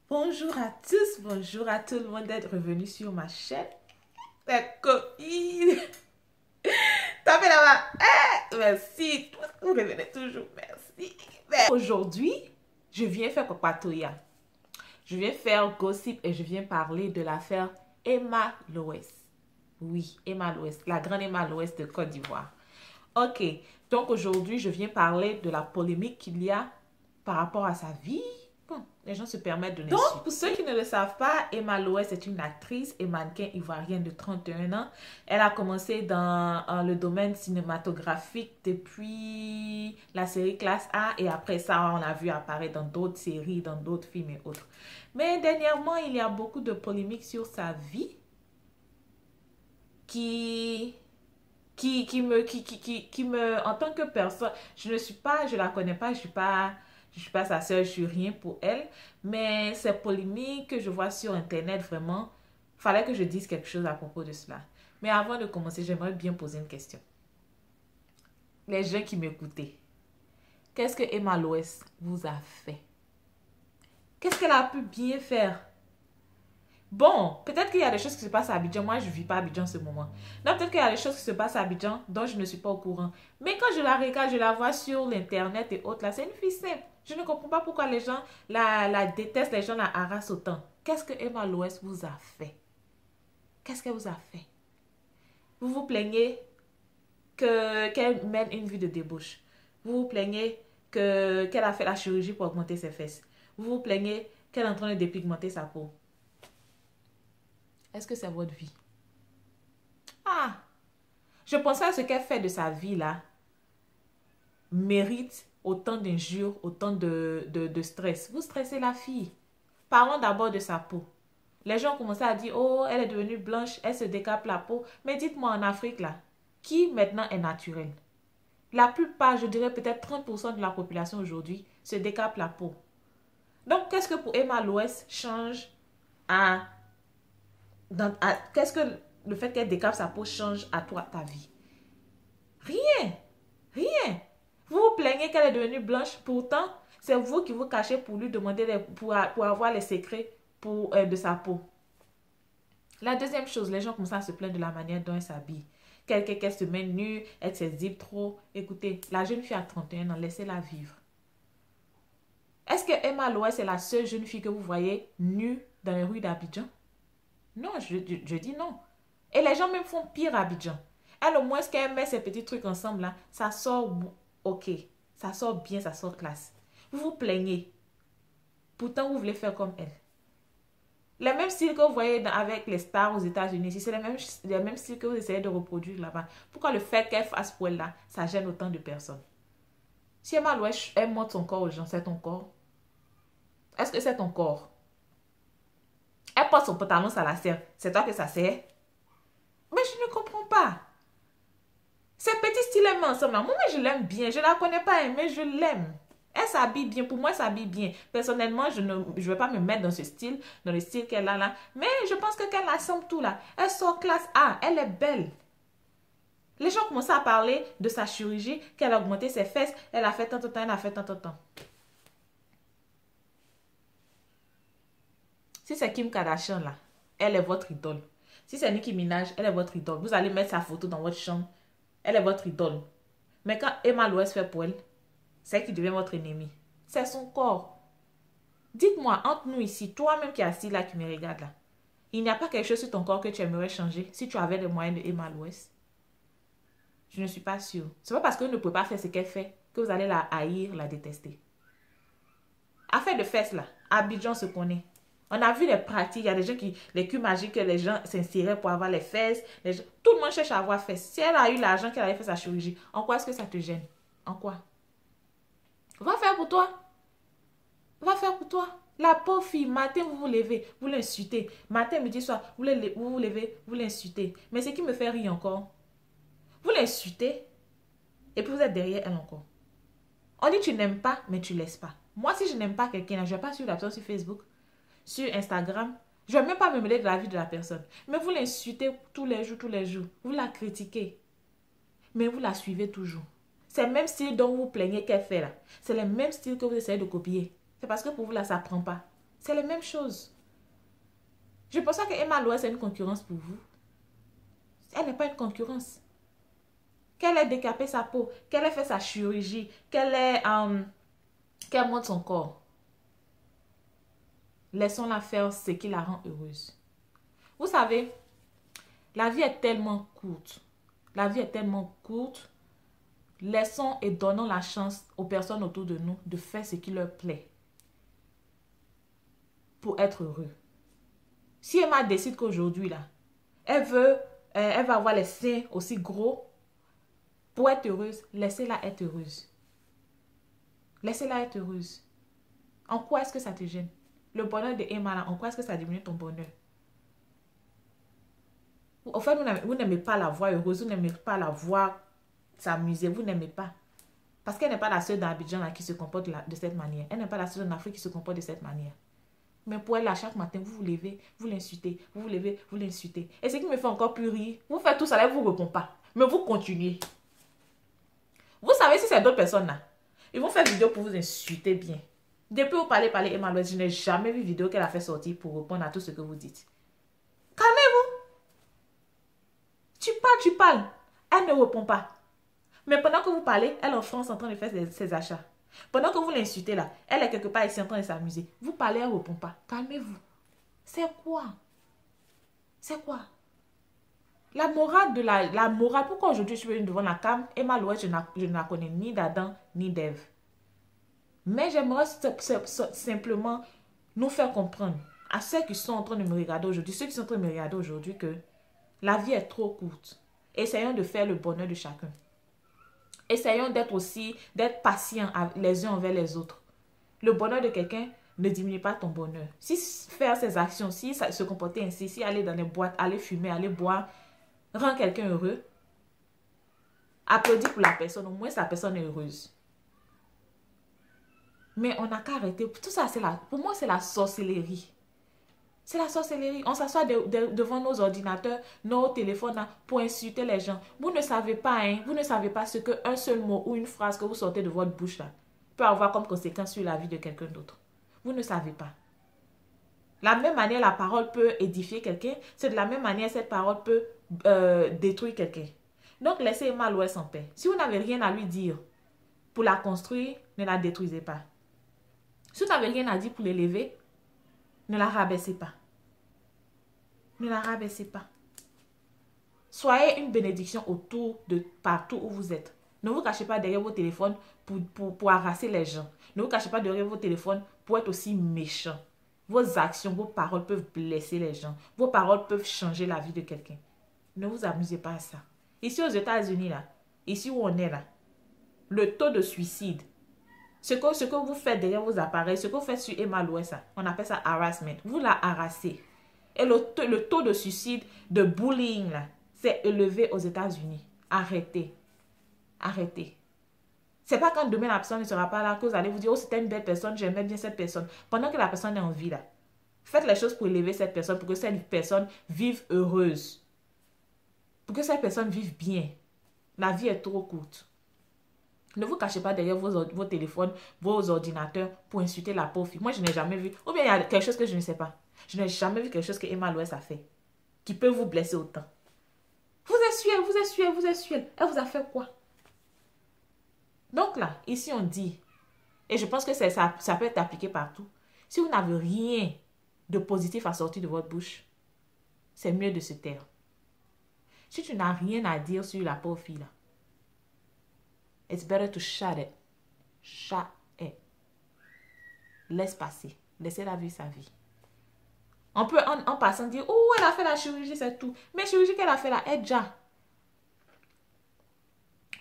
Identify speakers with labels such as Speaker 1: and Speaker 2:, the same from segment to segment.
Speaker 1: Bonjour à tous, bonjour à tout le monde d'être revenu sur ma chaîne. La copine. Tapez là-bas. Merci. Vous revenez toujours. Merci. Aujourd'hui, je viens faire Papatoya. Je viens faire gossip et je viens parler de l'affaire Emma Loès. Oui, Emma Loès, la grande Emma Loès de Côte d'Ivoire. Ok, donc aujourd'hui, je viens parler de la polémique qu'il y a par rapport à sa vie. Bon, les gens se permettent de l'insulter. Donc, pour ceux qui ne le savent pas, Emma Loès est une actrice et mannequin ivoirienne de 31 ans. Elle a commencé dans le domaine cinématographique depuis la série Classe A et après ça, on l'a vu apparaître dans d'autres séries, dans d'autres films et autres. Mais dernièrement, il y a beaucoup de polémiques sur sa vie qui me, en tant que personne, je la connais pas, je suis pas sa sœur, je suis rien pour elle, mais ces polémiques que je vois sur Internet, vraiment, fallait que je dise quelque chose à propos de cela. Mais avant de commencer, j'aimerais bien poser une question. Les gens qui m'écoutaient, qu'est-ce que Emma Loès vous a fait? Qu'est-ce qu'elle a pu bien faire? Bon, peut-être qu'il y a des choses qui se passent à Abidjan. Moi, je ne vis pas à Abidjan en ce moment. Donc, peut-être qu'il y a des choses qui se passent à Abidjan dont je ne suis pas au courant. Mais quand je la regarde, je la vois sur l'Internet et autres, là, c'est une fille simple. Je ne comprends pas pourquoi les gens la détestent, les gens la harassent autant. Qu'est-ce que Emma Loès vous a fait? Qu'est-ce qu'elle vous a fait? Vous vous plaignez qu'elle mène une vie de débauche. Vous vous plaignez qu'elle a fait la chirurgie pour augmenter ses fesses. Vous vous plaignez qu'elle est en train de dépigmenter sa peau. Est-ce que c'est votre vie? Ah, je pense que ce qu'elle fait de sa vie là mérite autant d'injures, autant de stress. Vous stressez la fille. Parlons d'abord de sa peau. Les gens ont commencé à dire, oh, elle est devenue blanche, elle se décape la peau. Mais dites-moi en Afrique là, qui maintenant est naturel? La plupart, je dirais peut-être 30% de la population aujourd'hui se décape la peau. Donc, qu'est-ce que pour Emma Loès change qu'est-ce que le fait qu'elle décape sa peau change à toi, ta vie? Rien. Rien. Vous vous plaignez qu'elle est devenue blanche. Pourtant, c'est vous qui vous cachez pour lui demander pour avoir les secrets de sa peau. La deuxième chose, les gens commencent à se plaindre de la manière dont elle s'habille. Qu'elle se met nue, elle s'exhibe trop. Écoutez, la jeune fille a 31 ans, laissez-la vivre. Est-ce que Emma Loès est la seule jeune fille que vous voyez nue dans les rues d'Abidjan? Non, je dis non. Et les gens même font pire à Abidjan. Elle, au moins, qu'elle met ces petits trucs ensemble, là, ça sort ok. Ça sort bien, ça sort classe. Vous vous plaignez. Pourtant, vous voulez faire comme elle. Les mêmes styles que vous voyez avec les stars aux États-Unis, si c'est les mêmes styles que vous essayez de reproduire là-bas, pourquoi le fait qu'elle fasse pour elle là, ça gêne autant de personnes? Si Emma Loès, elle montre son corps aux gens, c'est ton corps? Est-ce que c'est ton corps? Elle porte son pantalon, ça la sert. C'est toi que ça sert? Mais je ne comprends pas. Ces petits styles ensemble, moi je l'aime bien. Je ne la connais pas, mais je l'aime. Elle s'habille bien. Pour moi, elle s'habille bien. Personnellement, je ne vais pas me mettre dans ce style, dans le style qu'elle a là. Mais je pense que qu'elle assemble tout là. Elle sort classe A. Elle est belle. Les gens commencent à parler de sa chirurgie, qu'elle a augmenté ses fesses. Elle a fait tant de temps, elle a fait tant de temps. Si c'est Kim Kardashian là, elle est votre idole. Si c'est Nicki Minaj, elle est votre idole. Vous allez mettre sa photo dans votre chambre. Elle est votre idole. Mais quand Emma Loès fait pour elle, c'est elle qui devient votre ennemi. C'est son corps. Dites-moi, entre nous ici, toi-même qui es assis là, qui me regarde là, il n'y a pas quelque chose sur ton corps que tu aimerais changer si tu avais les moyens de Emma Loès? Je ne suis pas sûre. C'est pas parce que vous ne pouvez pas faire ce qu'elle fait que vous allez la haïr, la détester. Affaire de fesses là, Abidjan se connaît. On a vu les pratiques, il y a des gens les culs magiques que les gens s'insiraient pour avoir les fesses. Tout le monde cherche à avoir fesses. Si elle a eu l'argent qu'elle avait fait sa chirurgie, en quoi est-ce que ça te gêne? En quoi? Va faire pour toi. Va faire pour toi. La pauvre fille, matin, vous vous levez, vous l'insultez. Matin, midi, soir, vous vous levez, vous l'insultez. Mais ce qui me fait rire encore, vous l'insultez et puis vous êtes derrière elle encore. On dit tu n'aimes pas, mais tu laisses pas. Moi, si je n'aime pas quelqu'un, je ne vais pas suivre la personne sur Facebook, sur Instagram. Je ne vais même pas me mêler de la vie de la personne. Mais vous l'insultez tous les jours. Vous la critiquez. Mais vous la suivez toujours. C'est le même style dont vous plaignez qu'elle fait là. C'est le même style que vous essayez de copier. C'est parce que pour vous là, ça ne prend pas. C'est les mêmes choses. Je pense que Emma Loès est une concurrence pour vous. Elle n'est pas une concurrence. Qu'elle ait décapé sa peau, qu'elle ait fait sa chirurgie, qu'elle monte son corps. Laissons-la faire ce qui la rend heureuse. Vous savez, la vie est tellement courte. La vie est tellement courte. Laissons et donnons la chance aux personnes autour de nous de faire ce qui leur plaît pour être heureux. Si Emma décide qu'aujourd'hui, là, elle va avoir les seins aussi gros pour être heureuse, laissez-la être heureuse. Laissez-la être heureuse. En quoi est-ce que ça te gêne? Le bonheur de Emma, là, en quoi est-ce que ça diminue ton bonheur? Au fait, vous n'aimez pas la voir heureuse, vous n'aimez pas la voir s'amuser, vous n'aimez pas. Parce qu'elle n'est pas la seule dans Abidjan là, qui se comporte de cette manière. Elle n'est pas la seule en Afrique qui se comporte de cette manière. Mais pour elle, là, chaque matin, vous vous levez, vous l'insultez, vous vous levez, vous l'insultez. Et ce qui me fait encore plus rire, vous faites tout ça, elle ne vous répond pas. Mais vous continuez. Vous savez, si c'est d'autres personnes là, ils vont faire vidéo pour vous insulter bien. Depuis vous parlez, Emma Loès, je n'ai jamais vu vidéo qu'elle a fait sortir pour répondre à tout ce que vous dites. Calmez-vous. Tu parles. Elle ne répond pas. Mais pendant que vous parlez, elle est en France en train de faire ses achats. Pendant que vous l'insultez là, elle est quelque part ici en train de s'amuser. Vous parlez, elle ne répond pas. Calmez-vous. C'est quoi? C'est quoi? La morale, pourquoi aujourd'hui je suis venue devant la cam? Emma Loès, je ne la connais ni d'Adam ni d'Ève. Mais j'aimerais simplement nous faire comprendre à ceux qui sont en train de me regarder aujourd'hui, que la vie est trop courte. Essayons de faire le bonheur de chacun. Essayons d'être patients les uns envers les autres. Le bonheur de quelqu'un ne diminue pas ton bonheur. Si faire ces actions, si se comporter ainsi, si aller dans les boîtes, aller fumer, aller boire, rend quelqu'un heureux, applaudis pour la personne, au moins la personne est heureuse. Mais on n'a qu'à arrêter. Tout ça, pour moi, c'est la sorcellerie. C'est la sorcellerie. On s'assoit devant nos ordinateurs, nos téléphones là, pour insulter les gens. Vous ne savez pas, hein, vous ne savez pas ce qu'un seul mot ou une phrase que vous sortez de votre bouche là peut avoir comme conséquence sur la vie de quelqu'un d'autre. Vous ne savez pas. La même manière, la parole peut édifier quelqu'un, c'est de la même manière, cette parole peut détruire quelqu'un. Donc, laissez Emma Loès en paix. Si vous n'avez rien à lui dire pour la construire, ne la détruisez pas. Si vous n'avez rien à dire pour l'élever, ne la rabaissez pas. Ne la rabaissez pas. Soyez une bénédiction partout où vous êtes. Ne vous cachez pas derrière vos téléphones pour harasser les gens. Ne vous cachez pas derrière vos téléphones pour être aussi méchant. Vos actions, vos paroles peuvent blesser les gens. Vos paroles peuvent changer la vie de quelqu'un. Ne vous amusez pas à ça. Ici aux États-Unis, là, ici où on est là, le taux de suicide, ce que vous faites derrière vos appareils, ce que vous faites sur Emma Loès, on appelle ça harassment. Vous la harassez. Et le taux de suicide, de bullying, là, c'est élevé aux États-Unis. Arrêtez. Arrêtez. C'est pas quand demain la personne ne sera pas là que vous allez vous dire, oh, c'était une belle personne, j'aimais bien cette personne. Pendant que la personne est en vie, là, faites les choses pour élever cette personne, pour que cette personne vive heureuse. Pour que cette personne vive bien. La vie est trop courte. Ne vous cachez pas derrière vos téléphones, vos ordinateurs pour insulter la pauvre fille. Moi, je n'ai jamais vu. Ou bien il y a quelque chose que je ne sais pas. Je n'ai jamais vu quelque chose que Emma Loès a fait qui peut vous blesser autant. Vous êtes suelle. Elle vous a fait quoi? Donc là, ici on dit, et je pense que ça peut être appliqué partout. Si vous n'avez rien de positif à sortir de votre bouche, c'est mieux de se taire. Si tu n'as rien à dire sur la pauvre fille là, it's better to shut it. Shut it. Laisse passer. Laissez-la vivre sa vie. On peut en passant dire, oh, elle a fait la chirurgie, c'est tout. Mais la chirurgie qu'elle a fait là, elle déjà.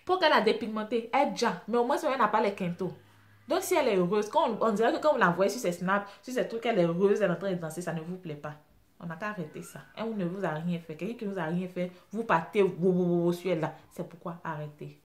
Speaker 1: Pour qu'elle a dépigmenté, elle déjà. Mais au moins, elle n'a pas les quintaux. Donc, si elle est heureuse, on dirait que quand vous la voyez sur ses snaps, sur ses trucs, elle est heureuse, elle est en train de danser, ça ne vous plaît pas. On n'a qu'à arrêter ça. Elle ne vous a rien fait. Quelqu'un qui ne vous a rien fait, vous partez sur elle là. C'est pourquoi arrêtez.